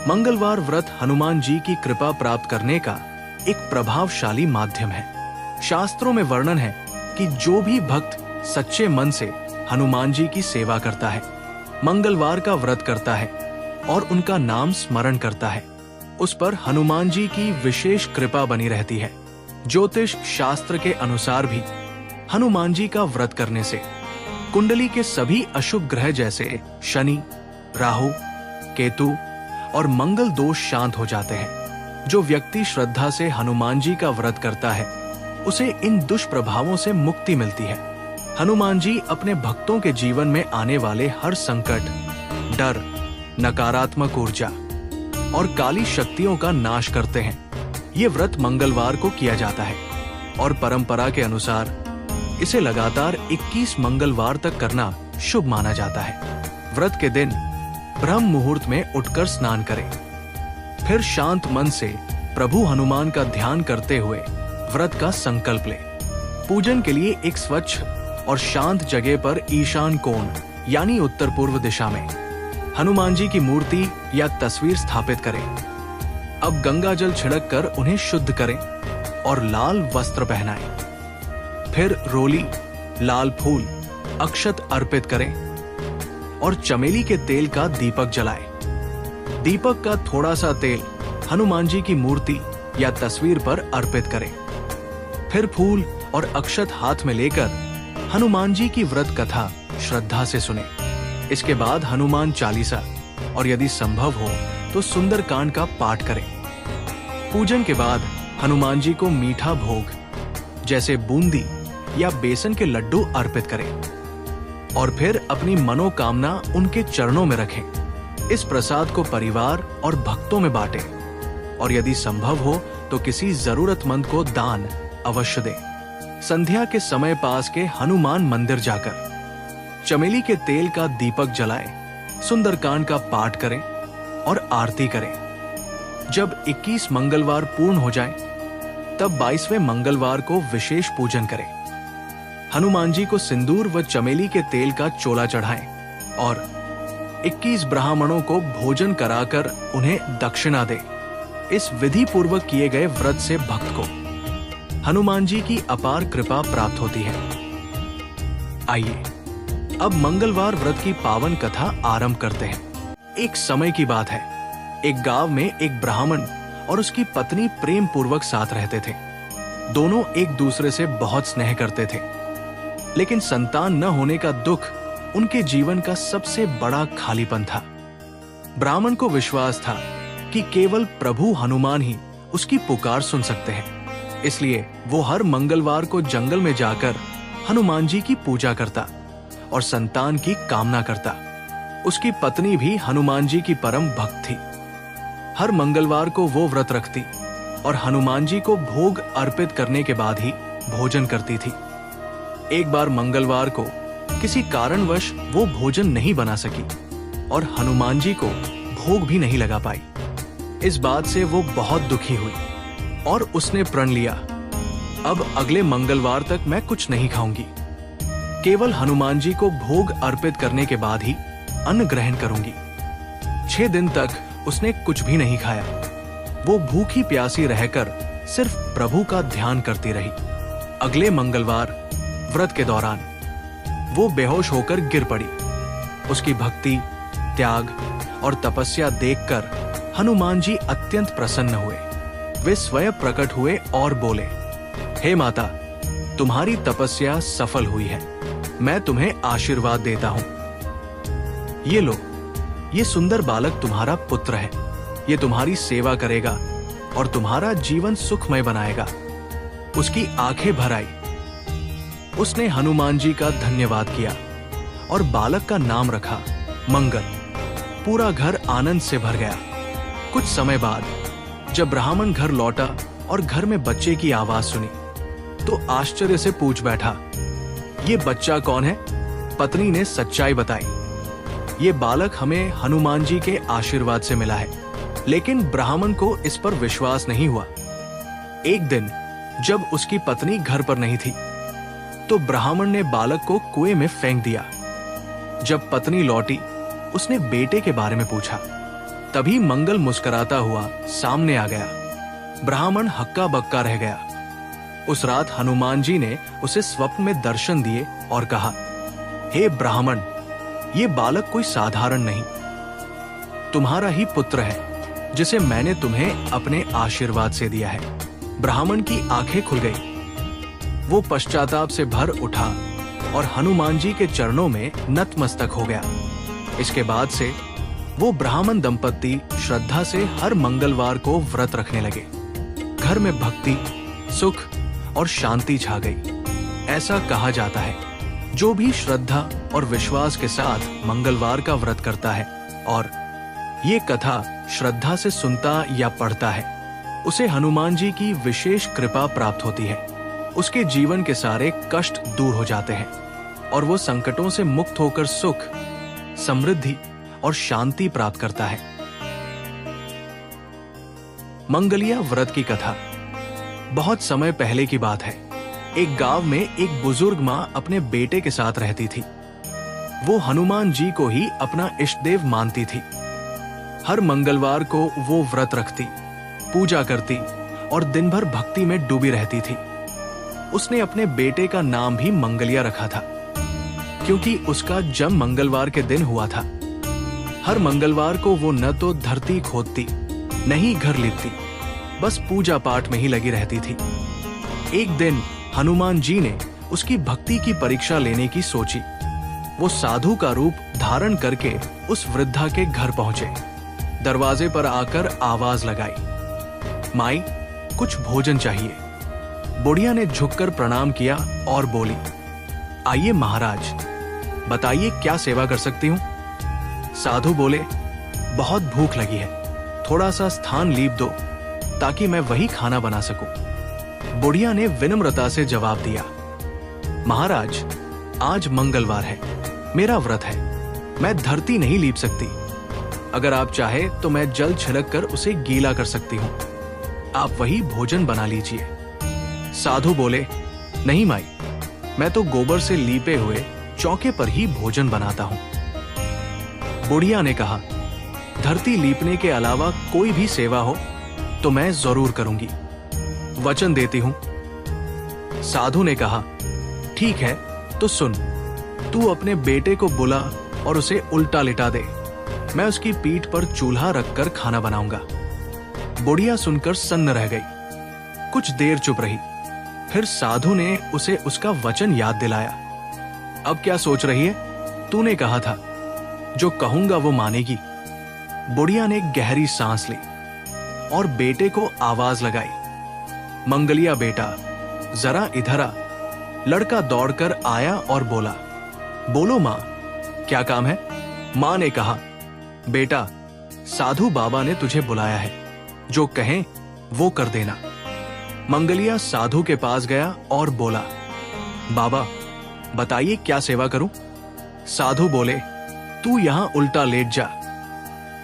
मंगलवार व्रत हनुमान जी की कृपा प्राप्त करने का एक प्रभावशाली माध्यम है। शास्त्रों में वर्णन है कि जो भी भक्त सच्चे मन से हनुमान जी की सेवा करता है, मंगलवार का व्रत करता है और उनका नाम स्मरण करता है, उस पर हनुमान जी की विशेष कृपा बनी रहती है। ज्योतिष शास्त्र के अनुसार भी हनुमान जी का व्रत करने से कुंडली के सभी अशुभ ग्रह जैसे शनि, राहु, केतु और मंगल दोष शांत हो जाते हैं। जो व्यक्ति श्रद्धा से हनुमान जी का व्रत करता है, उसे इन दुष्प्रभावों से मुक्ति मिलती है। हनुमान जी अपने भक्तों के जीवन में आने वाले हर संकट, डर, नकारात्मक ऊर्जा और काली शक्तियों का नाश करते हैं। ये व्रत मंगलवार को किया जाता है और परंपरा के अनुसार इसे लगातार 21 मंगलवार तक करना शुभ माना जाता है। व्रत के दिन ब्रह्म मुहूर्त में उठकर स्नान करें, फिर शांत मन से प्रभु हनुमान का ध्यान करते हुए व्रत का संकल्प लें। पूजन के लिए एक स्वच्छ और शांत जगह पर ईशान कोण यानी उत्तर पूर्व दिशा में हनुमान जी की मूर्ति या तस्वीर स्थापित करें। अब गंगा जल छिड़क कर उन्हें शुद्ध करें और लाल वस्त्र पहनाएं। फिर रोली, लाल फूल, अक्षत अर्पित करें और चमेली के तेल का दीपक जलाएं। दीपक का थोड़ा सा तेल हनुमान जी की मूर्ति या तस्वीर पर अर्पित करें। फिर फूल और अक्षत हाथ में लेकर हनुमान जी की व्रत कथा श्रद्धा से सुने। इसके बाद हनुमान चालीसा और यदि संभव हो तो सुंदरकांड का पाठ करें। पूजन के बाद हनुमान जी को मीठा भोग जैसे बूंदी या बेसन के लड्डू अर्पित करें और फिर अपनी मनोकामना उनके चरणों में रखें। इस प्रसाद को परिवार और भक्तों में बांटें और यदि संभव हो तो किसी जरूरतमंद को दान अवश्य दें। संध्या के समय पास के हनुमान मंदिर जाकर चमेली के तेल का दीपक जलाएं, सुंदरकांड का पाठ करें और आरती करें। जब 21 मंगलवार पूर्ण हो जाएं, तब 22वें मंगलवार को विशेष पूजन करें। हनुमान जी को सिंदूर व चमेली के तेल का चोला चढ़ाएं और 21 ब्राह्मणों को भोजन कराकर उन्हें दक्षिणा दें। इस विधि पूर्वक किए गए व्रत से भक्त को हनुमान जी की अपार कृपा प्राप्त होती है। आइए अब मंगलवार व्रत की पावन कथा आरंभ करते हैं। एक समय की बात है, एक गांव में एक ब्राह्मण और उसकी पत्नी प्रेम पूर्वक साथ रहते थे। दोनों एक दूसरे से बहुत स्नेह करते थे, लेकिन संतान न होने का दुख उनके जीवन का सबसे बड़ा खालीपन था। ब्राह्मण को विश्वास था कि केवल प्रभु हनुमान ही उसकी पुकार सुन सकते हैं, इसलिए वो हर मंगलवार को जंगल में जाकर हनुमान जी की पूजा करता और संतान की कामना करता। उसकी पत्नी भी हनुमान जी की परम भक्त थी। हर मंगलवार को वो व्रत रखती और हनुमान जी को भोग अर्पित करने के बाद ही भोजन करती थी। एक बार मंगलवार को किसी कारणवश वो भोजन नहीं बना सकी और हनुमान जी को भोग भी नहीं लगा पाई। इस बात से वो बहुत दुखी हुई और उसने प्रण लिया, अब अगले मंगलवार तक मैं कुछ नहीं खाऊंगी, केवल हनुमान जी को भोग अर्पित करने के बाद ही अन्न ग्रहण करूंगी। 6 दिन तक उसने कुछ भी नहीं खाया। वो भूखी प्यासी रहकर सिर्फ प्रभु का ध्यान करती रही। अगले मंगलवार व्रत के दौरान वो बेहोश होकर गिर पड़ी। उसकी भक्ति, त्याग और तपस्या देखकर हनुमान जी अत्यंत प्रसन्न हुए। वे स्वयं प्रकट हुए और बोले, हे माता, तुम्हारी तपस्या सफल हुई है, मैं तुम्हें आशीर्वाद देता हूं। ये लो, ये सुंदर बालक तुम्हारा पुत्र है। ये तुम्हारी सेवा करेगा और तुम्हारा जीवन सुखमय बनाएगा। उसकी आंखें भर आई। उसने हनुमान जी का धन्यवाद किया और बालक का नाम रखा मंगल। पूरा घर आनंद से भर गया। कुछ समय बाद जब ब्राह्मण घर लौटा और घर में बच्चे की आवाज सुनी तो आश्चर्य से पूछ बैठा, ये बच्चा कौन है? पत्नी ने सच्चाई बताई, ये बालक हमें हनुमान जी के आशीर्वाद से मिला है। लेकिन ब्राह्मण को इस पर विश्वास नहीं हुआ। एक दिन जब उसकी पत्नी घर पर नहीं थी तो ब्राह्मण ने बालक को कुएं में फेंक दिया। जब पत्नी लौटी, उसने बेटे के बारे में पूछा तभी मंगल मुस्कुराता हुआ सामने आ गया। ब्राह्मण हक्का बक्का रह गया। उस रात हनुमान जी ने उसे स्वप्न में दर्शन दिए और कहा, हे ब्राह्मण, ये बालक कोई साधारण नहीं, तुम्हारा ही पुत्र है, जिसे मैंने तुम्हें अपने आशीर्वाद से दिया है। ब्राह्मण की आंखें खुल गई। वो पश्चाताप से भर उठा और हनुमान जी के चरणों में नतमस्तक हो गया। इसके बाद से वो ब्राह्मण दंपत्ति श्रद्धा से हर मंगलवार को व्रत रखने लगे। घर में भक्ति, सुख और शांति छा गई। ऐसा कहा जाता है, जो भी श्रद्धा और विश्वास के साथ मंगलवार का व्रत करता है और ये कथा श्रद्धा से सुनता या पढ़ता है, उसे हनुमान जी की विशेष कृपा प्राप्त होती है। उसके जीवन के सारे कष्ट दूर हो जाते हैं और वो संकटों से मुक्त होकर सुख, समृद्धि और शांति प्राप्त करता है। मंगलिया व्रत की कथा। बहुत समय पहले की बात है। एक गांव में एक बुजुर्ग मां अपने बेटे के साथ रहती थी। वो हनुमान जी को ही अपना इष्ट देव मानती थी। हर मंगलवार को वो व्रत रखती, पूजा करती और दिन भर भक्ति में डूबी रहती थी। उसने अपने बेटे का नाम भी मंगलिया रखा था, क्योंकि उसका जन्म मंगलवार के दिन हुआ था। हर मंगलवार को वो न तो धरती खोदती, न ही घर लिपती, बस पूजा पाठ में ही लगी रहती थी। एक दिन हनुमान जी ने उसकी भक्ति की परीक्षा लेने की सोची। वो साधु का रूप धारण करके उस वृद्धा के घर पहुंचे। दरवाजे पर आकर आवाज लगाई, माई, कुछ भोजन चाहिए। बुढ़िया ने झुककर प्रणाम किया और बोली, आइए महाराज, बताइए क्या सेवा कर सकती हूँ। साधु बोले, बहुत भूख लगी है, थोड़ा सा स्थान लीप दो ताकि मैं वही खाना बना सकूं। बुढ़िया ने विनम्रता से जवाब दिया, महाराज, आज मंगलवार है, मेरा व्रत है, मैं धरती नहीं लीप सकती। अगर आप चाहे तो मैं जल छिड़क कर उसे गीला कर सकती हूँ, आप वही भोजन बना लीजिए। साधु बोले, नहीं माई, मैं तो गोबर से लीपे हुए चौके पर ही भोजन बनाता हूँ। बुढ़िया ने कहा, धरती लीपने के अलावा कोई भी सेवा हो तो मैं जरूर करूंगी, वचन देती हूं। साधु ने कहा, ठीक है तो सुन, तू अपने बेटे को बुला और उसे उल्टा लिटा दे, मैं उसकी पीठ पर चूल्हा रखकर खाना बनाऊंगा। बुढ़िया सुनकर सन्न रह गई। कुछ देर चुप रही, फिर साधु ने उसे उसका वचन याद दिलाया। अब क्या सोच रही है? तूने कहा था जो कहूंगा वो मानेगी। बुढ़िया ने गहरी सांस ली और बेटे को आवाज लगाई, मंगलिया बेटा, जरा इधर आ। लड़का दौड़कर आया और बोला, बोलो मां, क्या काम है? मां ने कहा, बेटा, साधु बाबा ने तुझे बुलाया है, जो कहें वो कर देना। मंगलिया साधु के पास गया और बोला, बाबा, बताइए क्या सेवा करूं? साधु बोले, तू यहां उल्टा लेट जा।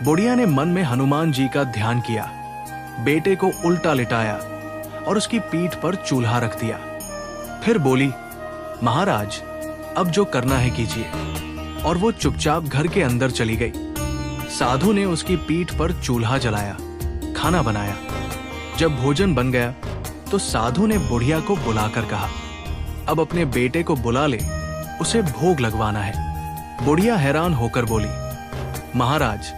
बुढ़िया ने मन में हनुमान जी का ध्यान किया, बेटे को उल्टा लिटाया और उसकी पीठ पर चूल्हा रख दिया। फिर बोली, महाराज, अब जो करना है कीजिए। और वो चुपचाप घर के अंदर चली गई। साधु ने उसकी पीठ पर चूल्हा जलाया, खाना बनाया। जब भोजन बन गया तो साधु ने बुढ़िया को बुलाकर कहा, अब अपने बेटे को बुला ले, उसे भोग लगवाना है। बुढ़िया हैरान होकर बोली, महाराज,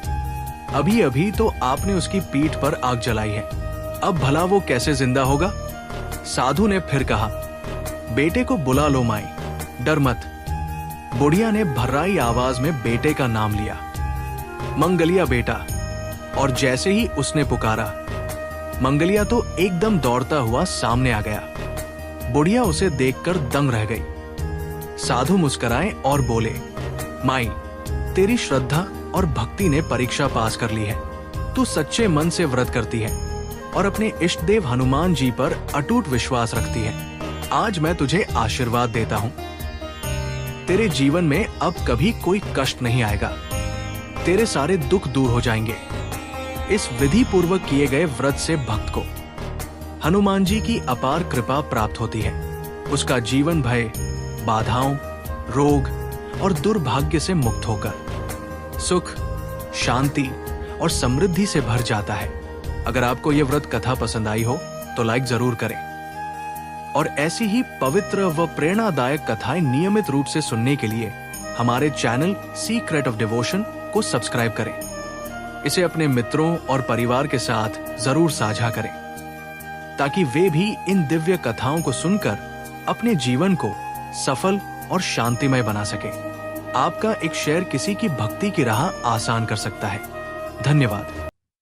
अभी अभी तो आपने उसकी पीठ पर आग जलाई है, अब भला वो कैसे जिंदा होगा? साधु ने फिर कहा, बेटे को बुला लो माई, डर मत। बुढ़िया ने भर्राई आवाज में बेटे का नाम लिया, मंगलिया बेटा। और जैसे ही उसने पुकारा, मंगलिया तो एकदम दौड़ता हुआ सामने आ गया। बुढ़िया उसे देखकर दंग रह गई। साधु मुस्कुराए और बोले, माई, तेरी श्रद्धा और भक्ति ने परीक्षा पास कर ली है। तू सच्चे मन से व्रत करती है और अपने इष्ट देव हनुमान जी पर अटूट विश्वास रखती है। आज मैं तुझे आशीर्वाद देता हूँ, तेरे जीवन में अब कभी कोई कष्ट नहीं आएगा, तेरे सारे दुख दूर हो जाएंगे। इस विधि पूर्वक किए गए व्रत से भक्त को हनुमान जी की अपार कृपा प्राप्त होती है। उसका जीवन भय, बाधाओं, रोग और दुर्भाग्य से मुक्त होकर सुख, शांति और समृद्धि से भर जाता है। अगर आपको यह व्रत कथा पसंद आई हो तो लाइक जरूर करें और ऐसी ही पवित्र व प्रेरणादायक कथाएं नियमित रूप से सुनने के लिए हमारे चैनल सीक्रेट ऑफ डिवोशन को सब्सक्राइब करें। इसे अपने मित्रों और परिवार के साथ जरूर साझा करें ताकि वे भी इन दिव्य कथाओं को सुनकर अपने जीवन को सफल और शांतिमय बना सके। आपका एक शेयर किसी की भक्ति की राह आसान कर सकता है। धन्यवाद।